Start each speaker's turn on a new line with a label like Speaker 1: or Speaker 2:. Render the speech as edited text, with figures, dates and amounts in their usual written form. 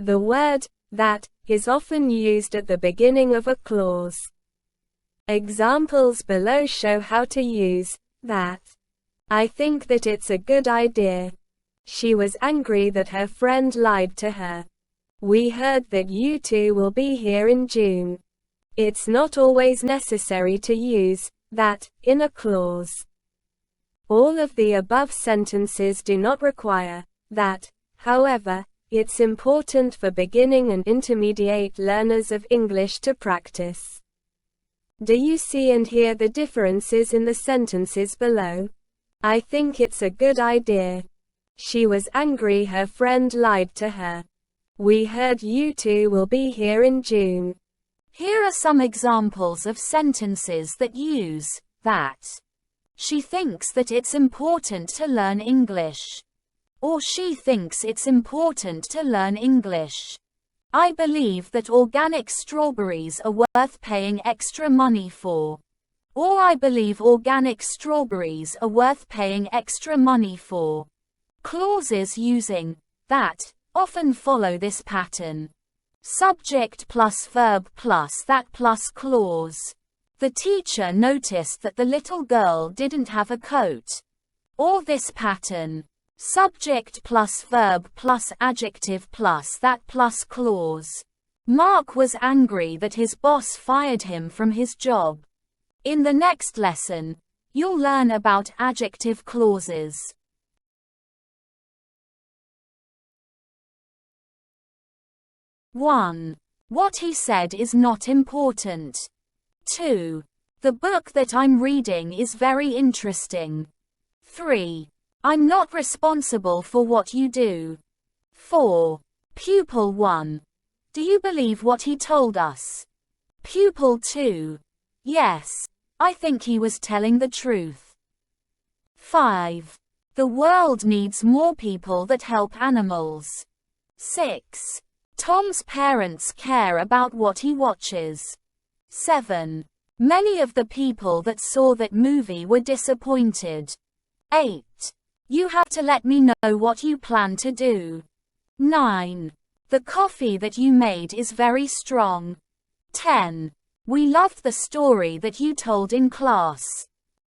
Speaker 1: The word that is often used at the beginning of a clause. Examples below show how to use that. I think that it's a good idea. She was angry that her friend lied to her. We heard that you two will be here in June. It's not always necessary to use that in a clause. All of the above sentences do not require that. However, it's important for beginning and intermediate learners of English to practice. Do you see and hear the differences in the sentences below? I think it's a good idea. She was angry her friend lied to her. We heard you two will be here in June.
Speaker 2: Here are some examples of sentences that use that. She thinks that it's important to learn English. Or she thinks it's important to learn English. I believe that organic strawberries are worth paying extra money for. Or I believe organic strawberries are worth paying extra money for. Clauses using that often follow this pattern. Subject plus verb plus that plus clause. The teacher noticed that the little girl didn't have a coat. Or this pattern. Subject plus verb plus adjective plus that plus clause. Mark was angry that his boss fired him from his job. In the next lesson, you'll learn about adjective clauses. 1. What he said is not important. 2. The book that I'm reading is very interesting. 3. I'm not responsible for what you do. 4. Pupil 1. Do you believe what he told us? Pupil 2. Yes, I think he was telling the truth. 5. The world needs more people that help animals. 6. Tom's parents care about what he watches. 7. Many of the people that saw that movie were disappointed. 8. You have to let me know what you plan to do. 9. The coffee that you made is very strong. 10. We loved the story that you told in class.